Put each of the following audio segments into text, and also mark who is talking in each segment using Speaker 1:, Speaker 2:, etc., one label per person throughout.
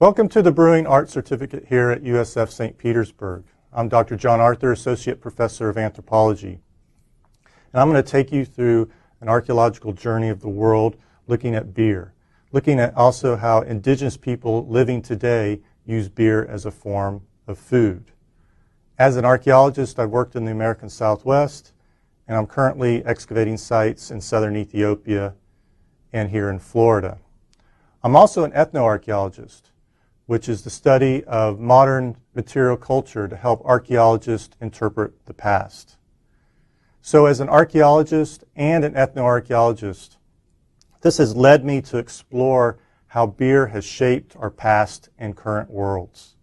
Speaker 1: Welcome to the Brewing Art Certificate here at USF St. Petersburg. I'm Dr. John Arthur, Associate Professor of Anthropology. And I'm going to take you through an archaeological journey of the world looking at beer, looking at also how indigenous people living today use beer as a form of food. As an archaeologist, I've worked in the American Southwest, and I'm currently excavating sites in southern Ethiopia and here in Florida. I'm also an ethnoarchaeologist, which is the study of modern material culture to help archaeologists interpret the past. So as an archaeologist and an ethnoarchaeologist, this has led me to explore how beer has shaped our past and current worlds.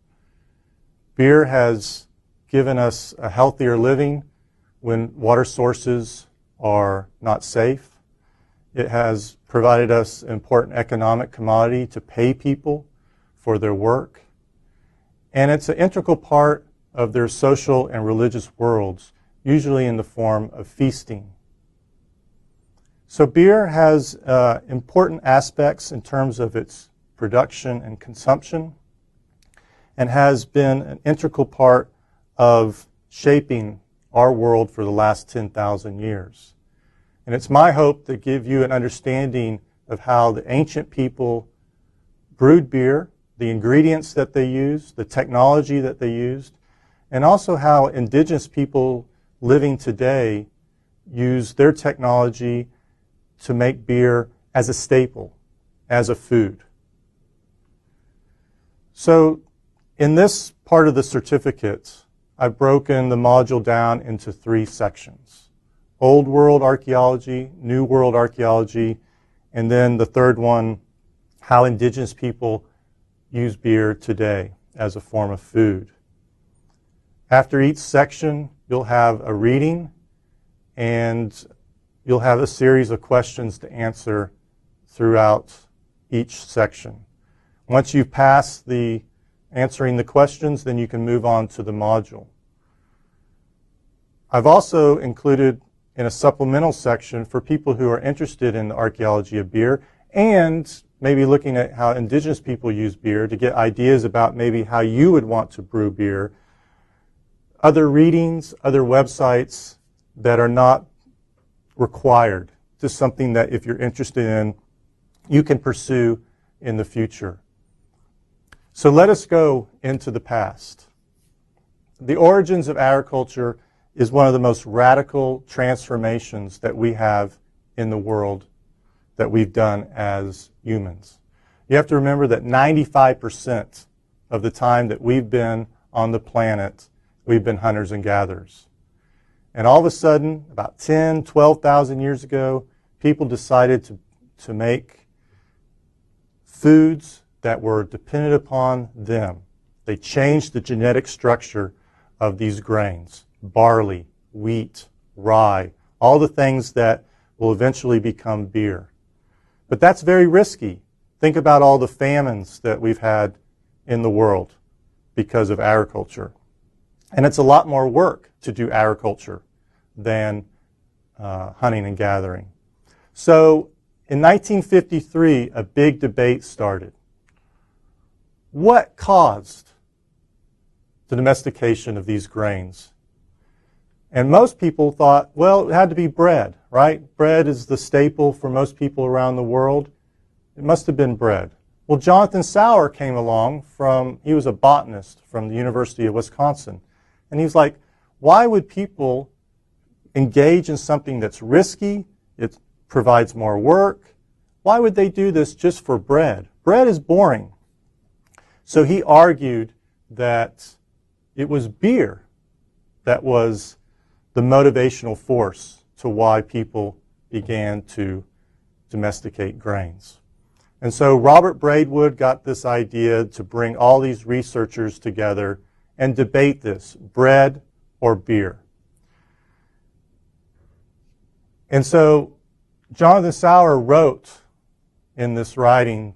Speaker 1: Beer has given us a healthier living when water sources are not safe. It has provided us an important economic commodity to pay people for their work. And it's an integral part of their social and religious worlds, usually in the form of feasting. So beer has important aspects in terms of its production and consumption, and has been an integral part of shaping our world for the last 10,000 years. And it's my hope to give you an understanding of how the ancient people brewed beer, the ingredients that they used, the technology that they used, and also how indigenous people living today use their technology to make beer as a staple, as a food. So in this part of the certificate, I've broken the module down into 3 sections: Old World Archaeology, New World Archaeology, and then the third one, how indigenous people use beer today as a form of food. After each section, you'll have a reading and you'll have a series of questions to answer throughout each section. Once you've passed the answering the questions, then you can move on to the module. I've also included in a supplemental section for people who are interested in the archaeology of beer and maybe looking at how indigenous people use beer to get ideas about maybe how you would want to brew beer, other readings, other websites that are not required, just something that if you're interested in, you can pursue in the future. So let us go into the past. The origins of agriculture is one of the most radical transformations that we have in the world that we've done as humans. You have to remember that 95% of the time that we've been on the planet, we've been hunters and gatherers. And all of a sudden, about 10, 12,000 years ago, people decided to make foods that were dependent upon them. They changed the genetic structure of these grains: barley, wheat, rye, all the things that will eventually become beer. But that's very risky. Think about all the famines that we've had in the world because of agriculture. And it's a lot more work to do agriculture than hunting and gathering. So in 1953, a big debate started. What caused the domestication of these grains? And most people thought, well, it had to be bread, right? Bread is the staple for most people around the world. It must have been bread. Well, Jonathan Sauer came along he was a botanist from the University of Wisconsin. And he was like, why would people engage in something that's risky? It provides more work. Why would they do this just for bread? Bread is boring. So he argued that it was beer that was the motivational force to why people began to domesticate grains. And so Robert Braidwood got this idea to bring all these researchers together and debate this: bread or beer. And so Jonathan Sauer wrote in this writing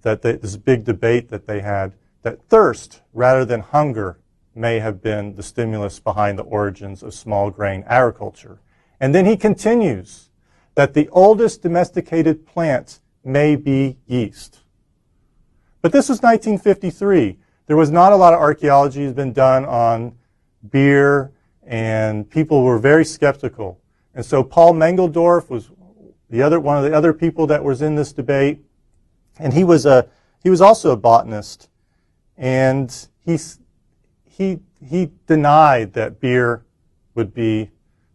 Speaker 1: that this big debate that they had, that thirst rather than hunger may have been the stimulus behind the origins of small grain agriculture. And then he continues that the oldest domesticated plant may be yeast. But this was 1953. There was not a lot of archaeology that had been done on beer, and people were very skeptical. And so Paul Mengeldorf was one of the other people that was in this debate, and he was also a botanist, and he denied that beer would be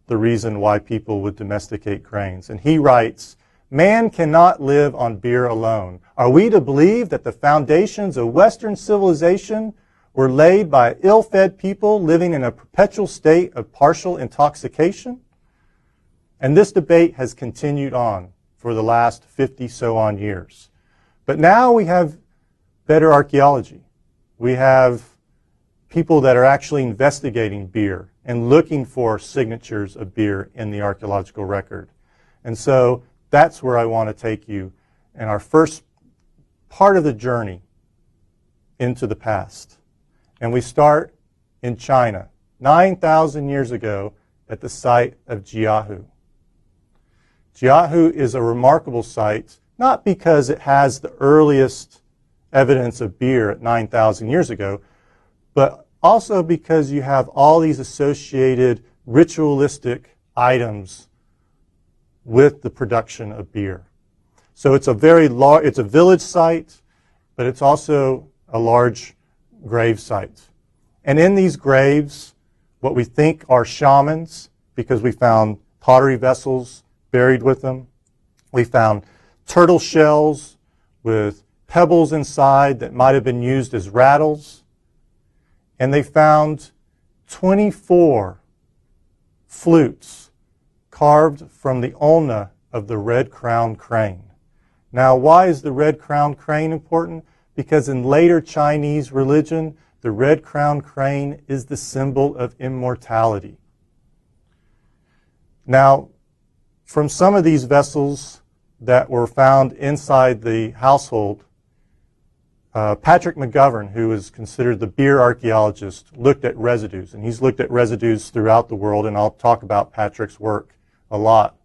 Speaker 1: the reason why people would domesticate grains. And he writes, "Man cannot live on beer alone. Are we to believe that the foundations of Western civilization were laid by ill-fed people living in a perpetual state of partial intoxication?" And this debate has continued on for the last 50-so-on years. But now we have better archaeology. We have people that are actually investigating beer and looking for signatures of beer in the archaeological record. And so that's where I want to take you in our first part of the journey into the past. And we start in China, 9,000 years ago at the site of Jiahu. Jiahu is a remarkable site, not because it has the earliest evidence of beer at 9,000 years ago, but also because you have all these associated ritualistic items with the production of beer. So it's a it's a village site, but it's also a large grave site. And in these graves, what we think are shamans, because we found pottery vessels buried with them. We found turtle shells with pebbles inside that might have been used as rattles. And they found 24 flutes carved from the ulna of the red-crowned crane. Now, why is the red-crowned crane important? Because in later Chinese religion, the red-crowned crane is the symbol of immortality. Now, from some of these vessels that were found inside the household, Patrick McGovern, who is considered the beer archaeologist, looked at residues, and he's looked at residues throughout the world, and I'll talk about Patrick's work a lot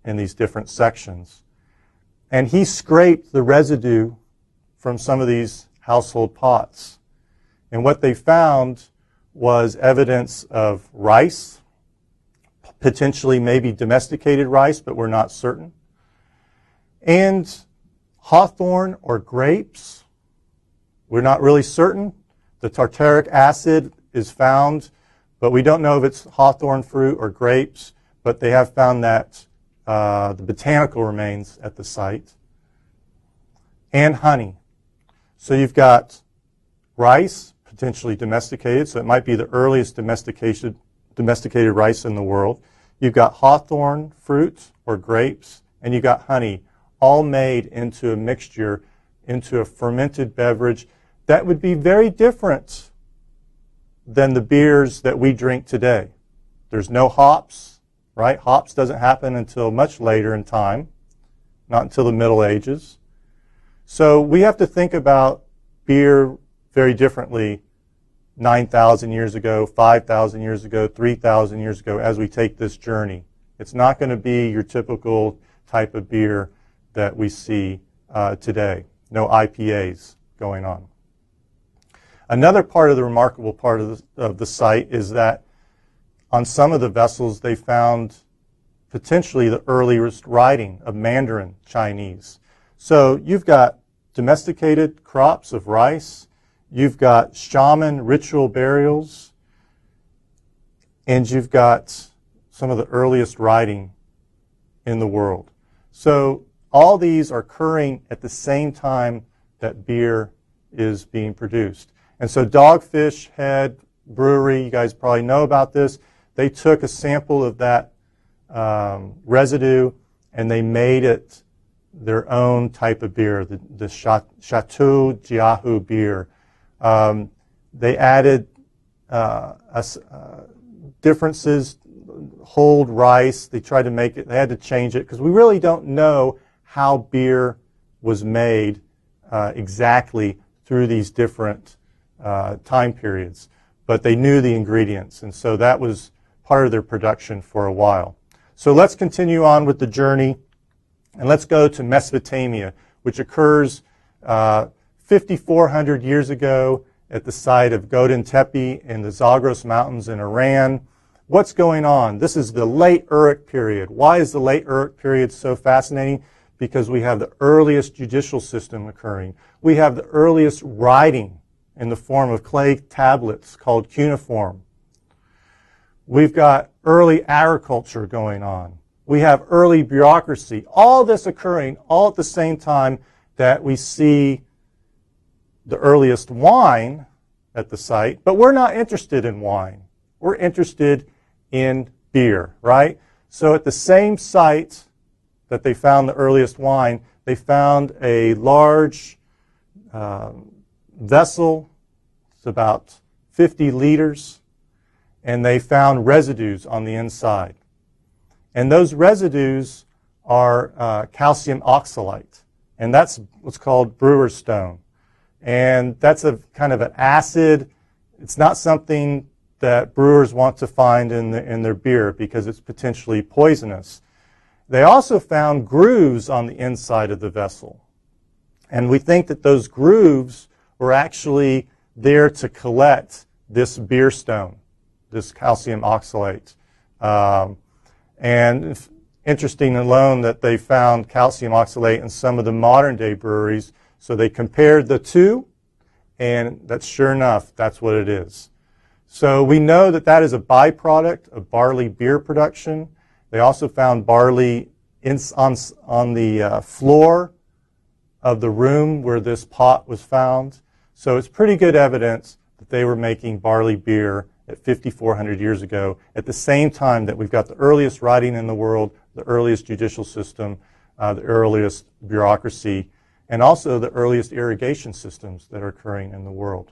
Speaker 1: in these different sections. And he scraped the residue from some of these household pots. And what they found was evidence of rice, potentially maybe domesticated rice, but we're not certain, and hawthorn or grapes. We're not really certain. The tartaric acid is found, but we don't know if it's hawthorn fruit or grapes, but they have found that the botanical remains at the site, and honey. So you've got rice, potentially domesticated, so it might be the earliest domesticated rice in the world. You've got hawthorn fruit or grapes, and you've got honey, all made into a mixture, into a fermented beverage that would be very different than the beers that we drink today. There's no hops, right? Hops doesn't happen until much later in time, not until the Middle Ages. So we have to think about beer very differently 9,000 years ago, 5,000 years ago, 3,000 years ago as we take this journey. It's not going to be your typical type of beer that we see today. No IPAs going on. Another part of the remarkable part of the site is that on some of the vessels they found potentially the earliest writing of Mandarin Chinese. So you've got domesticated crops of rice, you've got shaman ritual burials, and you've got some of the earliest writing in the world. So all these are occurring at the same time that beer is being produced. And so Dogfish Head Brewery, you guys probably know about this, they took a sample of that residue and they made it their own type of beer, the Chateau Jiahu beer. They added differences, hold rice. They tried to make it, they had to change it because we really don't know how beer was made exactly through these different time periods. But they knew the ingredients, and so that was part of their production for a while. So let's continue on with the journey, and let's go to Mesopotamia, which occurs 5,400 years ago at the site of Godin Tepe in the Zagros Mountains in Iran. What's going on? This is the late Uruk period. Why is the late Uruk period so fascinating? Because we have the earliest judicial system occurring. We have the earliest writing in the form of clay tablets called cuneiform. We've got early agriculture going on. We have early bureaucracy. All this occurring all at the same time that we see the earliest wine at the site. But we're not interested in wine. We're interested in beer, right? So at the same site that they found the earliest wine, they found a large vessel. It's about 50 liters. And they found residues on the inside. And those residues are calcium oxalate. And that's what's called brewer's stone. And that's a kind of an acid. It's not something that brewers want to find in their beer because it's potentially poisonous. They also found grooves on the inside of the vessel. And we think that those grooves were actually there to collect this beer stone, this calcium oxalate. And interesting alone that they found calcium oxalate in some of the modern day breweries. So they compared the two, and that's sure enough, that's what it is. So we know that that is a byproduct of barley beer production. They also found barley on the floor of the room where this pot was found. So it's pretty good evidence that they were making barley beer at 5,400 years ago, at the same time that we've got the earliest writing in the world, the earliest judicial system, the earliest bureaucracy, and also the earliest irrigation systems that are occurring in the world.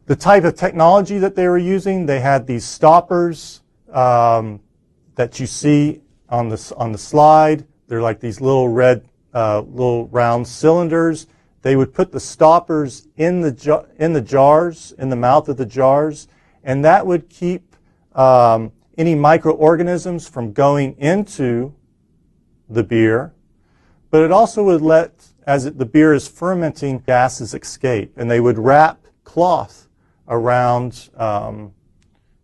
Speaker 1: The type of technology that they were using, they had these stoppers that you see on the slide. They're like these little red, little round cylinders. They would put the stoppers in the jars, in the mouth of the jars, and that would keep any microorganisms from going into the beer. But it also would let, as the beer is fermenting, gases escape, and they would wrap cloth around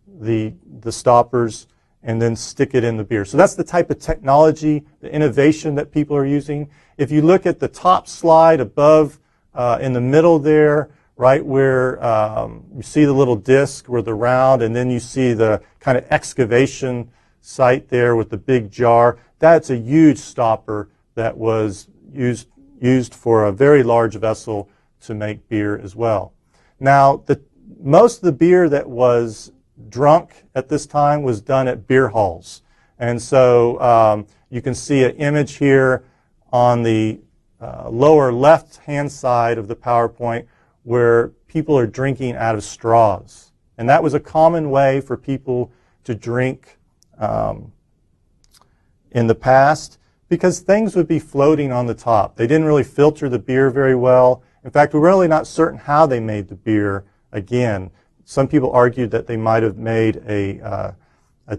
Speaker 1: the stoppers and then stick it in the beer. So that's the type of technology, the innovation that people are using. If you look at the top slide above in the middle there, right where you see the little disc where the round, and then you see the kind of excavation site there with the big jar, that's a huge stopper that was used for a very large vessel to make beer as well. Now, most of the beer that was drunk at this time was done at beer halls. And so you can see an image here on the lower left-hand side of the PowerPoint where people are drinking out of straws. And that was a common way for people to drink in the past because things would be floating on the top. They didn't really filter the beer very well. In fact, we're really not certain how they made the beer again. Some people argued that they might have made a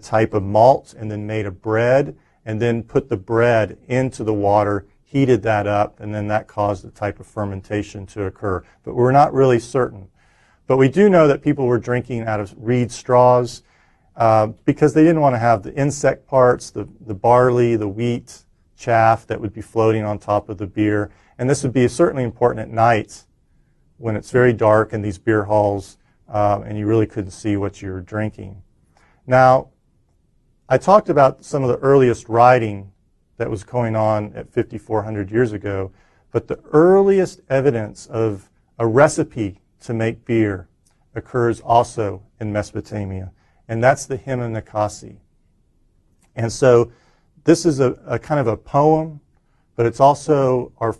Speaker 1: type of malt and then made a bread and then put the bread into the water, heated that up, and then that caused a type of fermentation to occur. But we're not really certain. But we do know that people were drinking out of reed straws because they didn't want to have the insect parts, the barley, the wheat, chaff that would be floating on top of the beer. And this would be certainly important at night when it's very dark in these beer halls and you really couldn't see what you were drinking. Now, I talked about some of the earliest writing that was going on at 5,400 years ago, but the earliest evidence of a recipe to make beer occurs also in Mesopotamia, and that's the hymn of Nicaea. And so this is a kind of a poem, but it's also our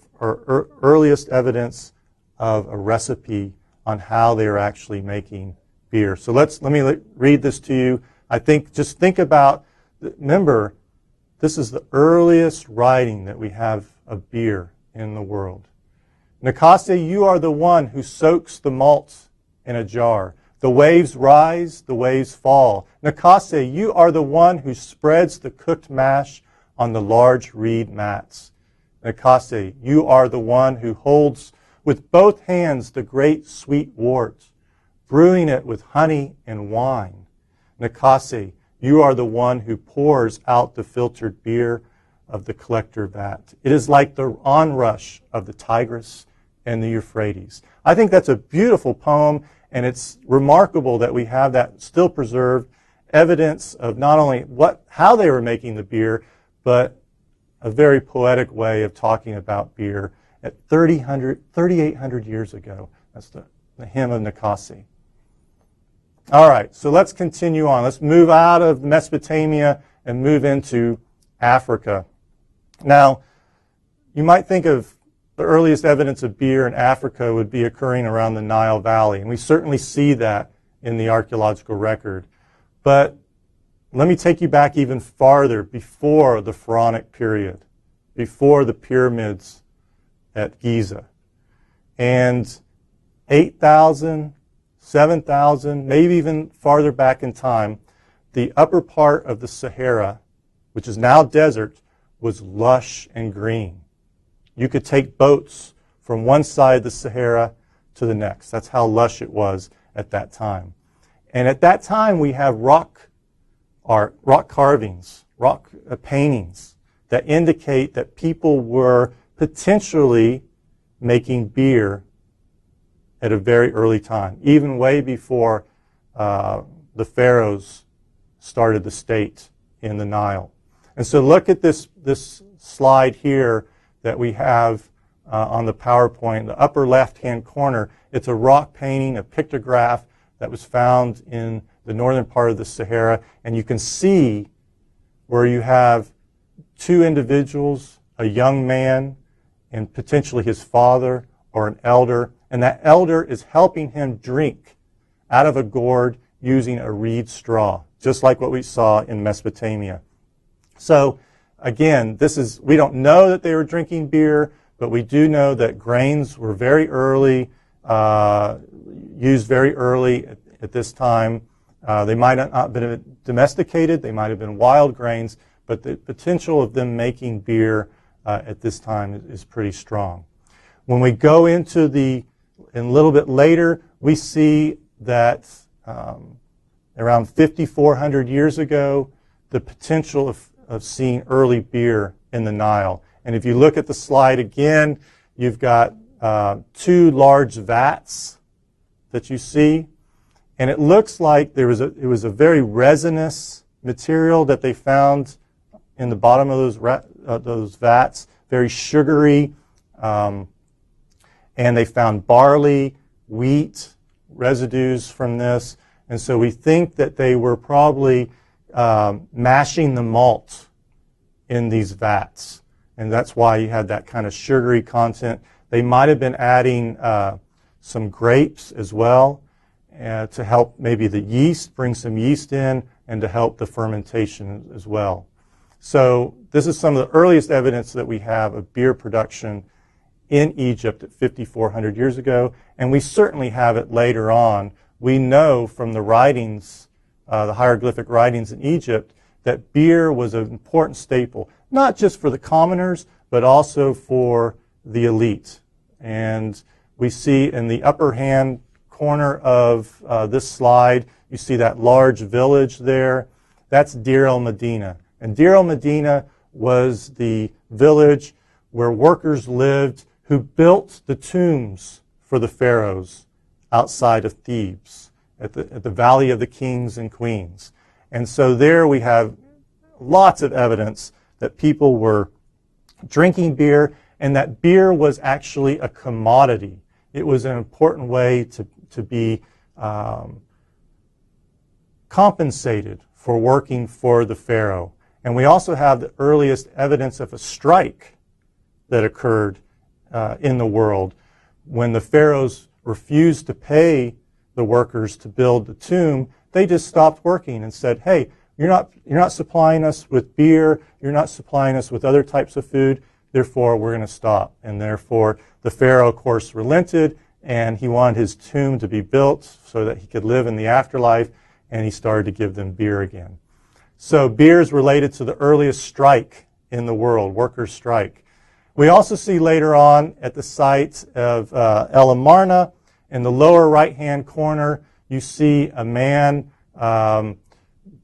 Speaker 1: earliest evidence of a recipe on how they are actually making beer. So let me read this to you. I think, just think about, remember, this is the earliest writing that we have of beer in the world. Nicaea, you are the one who soaks the malt in a jar. The waves rise, the waves fall. Nicaea, you are the one who spreads the cooked mash on the large reed mats. Nikase, you are the one who holds with both hands the great sweet wort, brewing it with honey and wine. Nikase, you are the one who pours out the filtered beer of the collector vat. It is like the onrush of the Tigris and the Euphrates. I think that's a beautiful poem, and it's remarkable that we have that still preserved evidence of not only how they were making the beer, but a very poetic way of talking about beer at 3,800 years ago. That's the hymn of Nikase. All right, so let's continue on. Let's move out of Mesopotamia and move into Africa. Now, you might think of the earliest evidence of beer in Africa would be occurring around the Nile Valley, and we certainly see that in the archaeological record. But let me take you back even farther, before the Pharaonic period, before the pyramids at Giza. And 8,000, 7,000, maybe even farther back in time, the upper part of the Sahara, which is now desert, was lush and green. You could take boats from one side of the Sahara to the next. That's how lush it was at that time. And at that time, we have rock art, rock carvings, rock paintings that indicate that people were potentially making beer at a very early time, even way before the pharaohs started the state in the Nile. And so look at this slide here that we have on the PowerPoint, the upper left-hand corner. It's a rock painting, a pictograph that was found in the northern part of the Sahara. And you can see where you have two individuals, a young man and potentially his father or an elder. And that elder is helping him drink out of a gourd using a reed straw, just like what we saw in Mesopotamia. So again, we don't know that they were drinking beer, but we do know that grains were very early, used very early at this time. They might not have been domesticated, they might have been wild grains, but the potential of them making beer at this time is pretty strong. When we go into a little bit later, we see that around 5,400 years ago, the potential of seeing early beer in the Nile. And if you look at the slide again, you've got two large vats that you see. And it looks like it was a very resinous material that they found in the bottom of those vats, very sugary. And they found barley, wheat, residues from this. And so we think that they were probably mashing the malt in these vats. And that's why you had that kind of sugary content. They might have been adding some grapes as well to help maybe the yeast, bring some yeast in, and to help the fermentation as well. So this is some of the earliest evidence that we have of beer production in Egypt at 5,400 years ago, and we certainly have it later on. We know from the writings, the hieroglyphic writings in Egypt, that beer was an important staple, not just for the commoners, but also for the elite. And we see in the upper hand corner of this slide, you see that large village there. That's Deir el-Medina. And Deir el-Medina was the village where workers lived who built the tombs for the pharaohs outside of Thebes, at the Valley of the Kings and Queens. And so there we have lots of evidence that people were drinking beer, and that beer was actually a commodity. It was an important way to be compensated for working for the pharaoh. And we also have the earliest evidence of a strike that occurred in the world when the pharaohs refused to pay the workers to build the tomb. They just stopped working and said, hey, you're not supplying us with beer, you're not supplying us with other types of food, therefore we're going to stop. And therefore the pharaoh, of course, relented, and he wanted his tomb to be built so that he could live in the afterlife, and he started to give them beer again. So beer is related to the earliest strike in the world, workers' strike. We also see later on at the site of El Amarna, in the lower right-hand corner, you see a man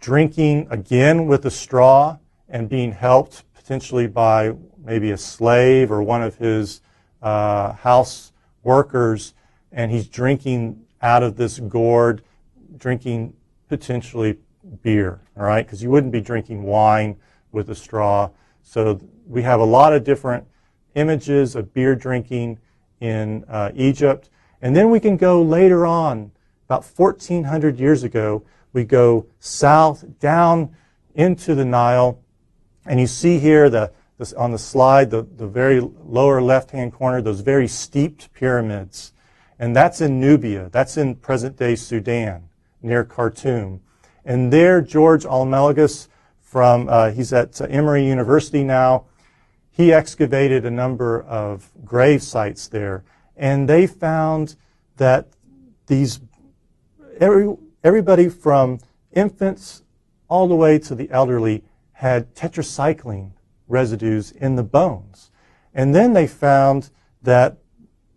Speaker 1: drinking again with a straw and being helped potentially by maybe a slave or one of his house workers, and he's drinking out of this gourd, drinking potentially beer, all right? Because you wouldn't be drinking wine with a straw. So we have a lot of different images of beer drinking in Egypt. And then we can go later on, about 1,400 years ago, we go south down into the Nile, and you see here on the slide, the very lower left-hand corner, those very steeped pyramids. And that's in Nubia. That's in present-day Sudan, near Khartoum. And there, George Almelagus, he's at Emory University now, he excavated a number of grave sites there. And they found that everybody from infants all the way to the elderly had tetracycline residues in the bones. And then they found that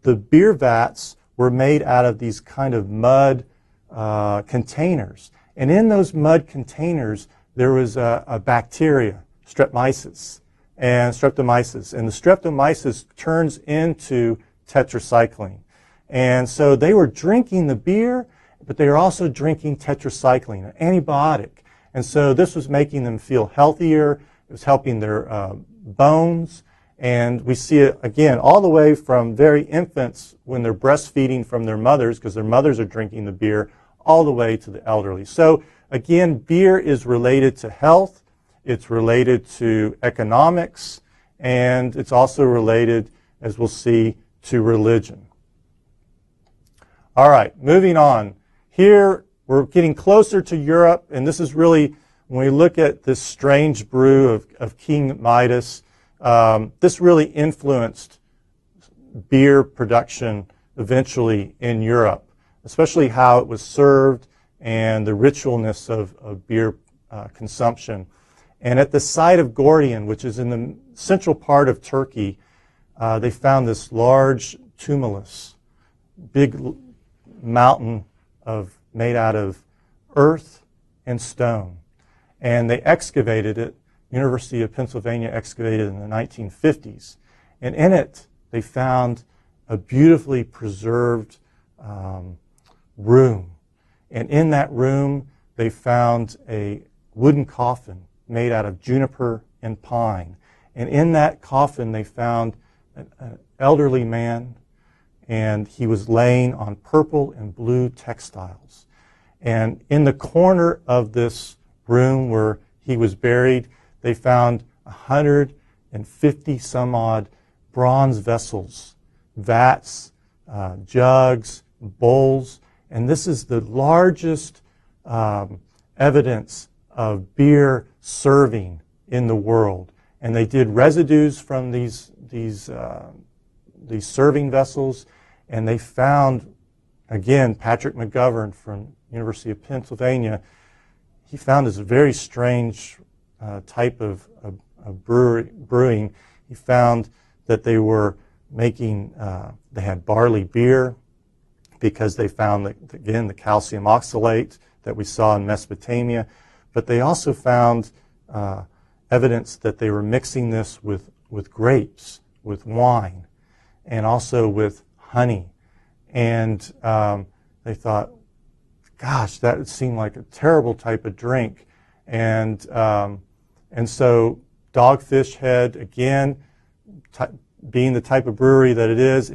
Speaker 1: the beer vats were made out of these kind of mud containers. And in those mud containers, there was a bacteria, streptomyces. And the streptomyces turns into tetracycline. And so they were drinking the beer, but they were also drinking tetracycline, an antibiotic. And so this was making them feel healthier. It was helping their bones. And we see it, again, all the way from very infants when they're breastfeeding from their mothers, because their mothers are drinking the beer, all the way to the elderly. So, again, beer is related to health. It's related to economics. And it's also related, as we'll see, to religion. All right, moving on. Here, we're getting closer to Europe, and this is really, when we look at this strange brew of King Midas, this really influenced beer production eventually in Europe, especially how it was served and the ritualness of beer consumption. And at the site of Gordion, which is in the central part of Turkey, they found this large tumulus, big mountain made out of earth and stone. And they excavated it. University of Pennsylvania excavated it in the 1950s. And in it, they found a beautifully preserved room. And in that room, they found a wooden coffin made out of juniper and pine. And in that coffin, they found an elderly man, and he was laying on purple and blue textiles. And in the corner of this room where he was buried, they found 150 some odd bronze vessels, vats, jugs, bowls, and this is the largest evidence of beer serving in the world. And they did residues from these serving vessels, and they found, again, Patrick McGovern from University of Pennsylvania, he found this very strange type of brewing. He found that they were making, they had barley beer because they found, again, the calcium oxalate that we saw in Mesopotamia. But they also found evidence that they were mixing this with grapes, with wine, and also with honey. And they thought, gosh, that would seem like a terrible type of drink. And so Dogfish Head, again, being the type of brewery that it is,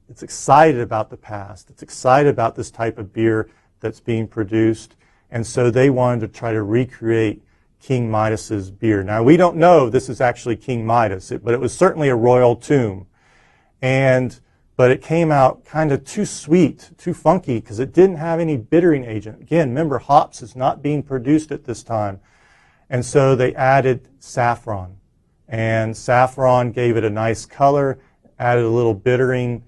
Speaker 1: it's excited about the past. It's excited about this type of beer that's being produced. And so they wanted to try to recreate King Midas's beer. Now, we don't know this is actually King Midas, but it was certainly a royal tomb. But it came out kind of too sweet, too funky, because it didn't have any bittering agent. Again, remember, hops is not being produced at this time. And so they added saffron. And saffron gave it a nice color, added a little bittering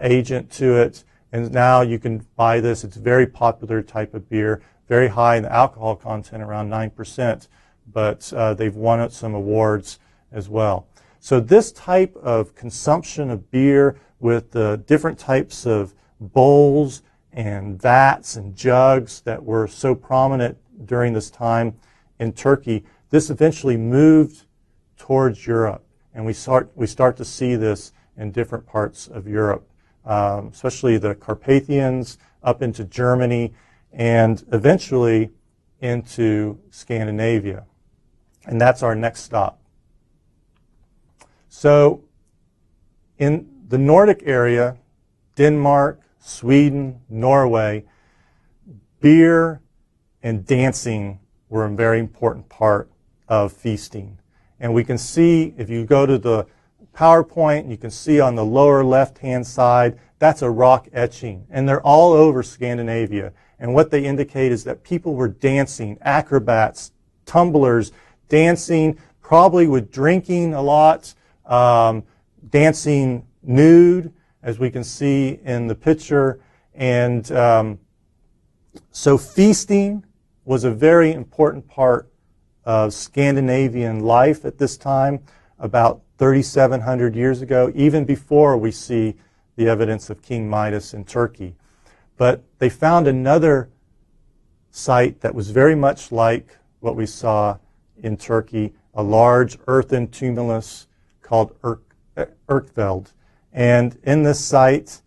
Speaker 1: agent to it. And now you can buy this. It's a very popular type of beer, very high in the alcohol content, around 9%. But they've won some awards as well. So this type of consumption of beer with the different types of bowls and vats and jugs that were so prominent during this time in Turkey, this eventually moved towards Europe. And we start to see this in different parts of Europe, especially the Carpathians, up into Germany, and eventually into Scandinavia. And that's our next stop. So in the Nordic area, Denmark, Sweden, Norway, beer and dancing were a very important part of feasting. And we can see, if you go to the PowerPoint, you can see on the lower left-hand side, that's a rock etching. And they're all over Scandinavia. And what they indicate is that people were dancing, acrobats, tumblers, dancing, probably with drinking a lot, dancing nude, as we can see in the picture. And so feasting was a very important part of Scandinavian life at this time, about 3,700 years ago, even before we see the evidence of King Midas in Turkey. But they found another site that was very much like what we saw in Turkey, a large earthen tumulus called Urkveld. And in this site,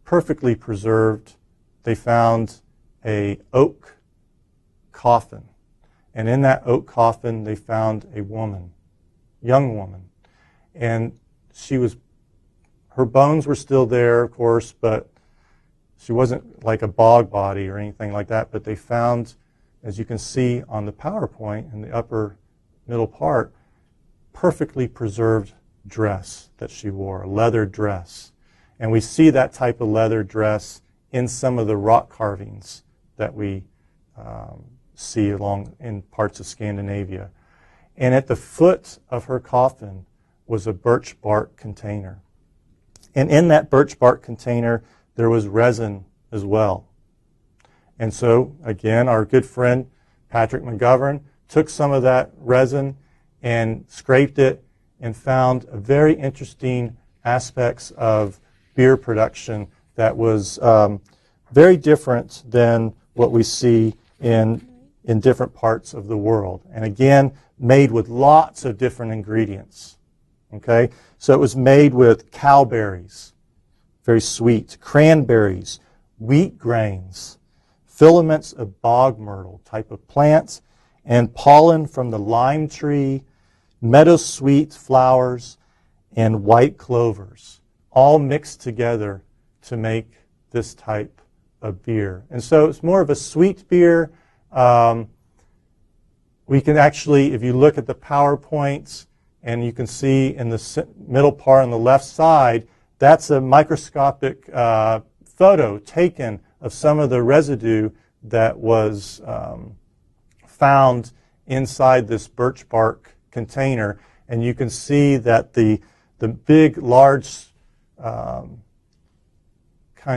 Speaker 1: perfectly preserved, they found an oak coffin. And in that oak coffin, they found a woman, young woman. And her bones were still there, of course, but she wasn't like a bog body or anything like that. But they found, as you can see on the PowerPoint in the upper middle part, perfectly preserved dress that she wore, a leather dress. And we see that type of leather dress in some of the rock carvings that we see along in parts of Scandinavia. And at the foot of her coffin was a birch bark container. And in that birch bark container, there was resin as well. And so, again, our good friend Patrick McGovern took some of that resin and scraped it and found a very interesting aspects of beer production that was very different than what we see in different parts of the world. And again, made with lots of different ingredients. Okay? So it was made with cowberries, very sweet, cranberries, wheat grains, filaments of bog myrtle type of plants, and pollen from the lime tree, meadowsweet flowers, and white clovers, all mixed together to make this type of beer. And so it's more of a sweet beer. We can actually, if you look at the PowerPoints, and you can see in the middle part on the left side, that's a microscopic photo taken of some of the residue that was found inside this birch bark container. And you can see that the big, large kind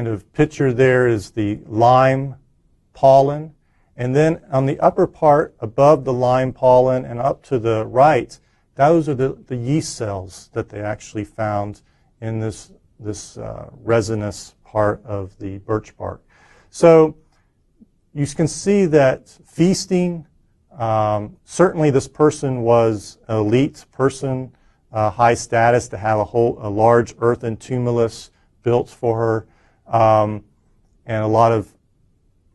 Speaker 1: of picture there is the lime pollen. And then on the upper part, above the lime pollen and up to the right, those are the yeast cells that they actually found in this resinous part of the birch bark. So you can see that feasting, certainly this person was an elite person, high status, to have a large earthen tumulus built for her, and a lot of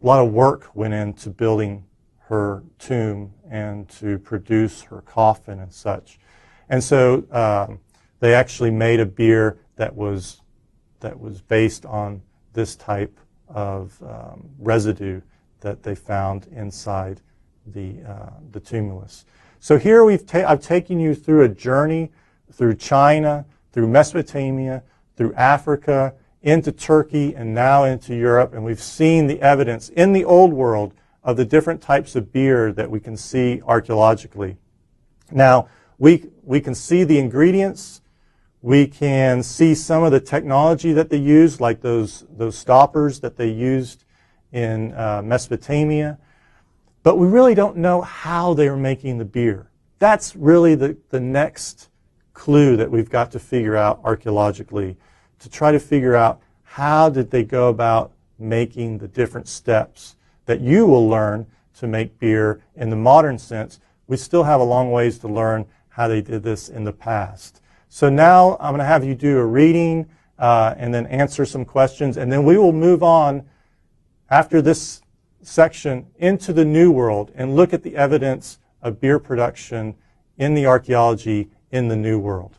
Speaker 1: work went into building her tomb and to produce her coffin and such. And so they actually made a beer that was based on this type of residue that they found inside the tumulus. So here I've taken you through a journey through China, through Mesopotamia, through Africa, into Turkey, and now into Europe, and we've seen the evidence in the Old World of the different types of beer that we can see archaeologically. Now, we can see the ingredients. We can see some of the technology that they used, like those stoppers that they used in Mesopotamia. But we really don't know how they were making the beer. that's really the next clue that we've got to figure out archaeologically, to try to figure out how did they go about making the different steps that you will learn to make beer in the modern sense. We still have a long ways to learn how they did this in the past. So now I'm going to have you do a reading and then answer some questions, and then we will move on after this section into the New World and look at the evidence of beer production in the archaeology in the New World.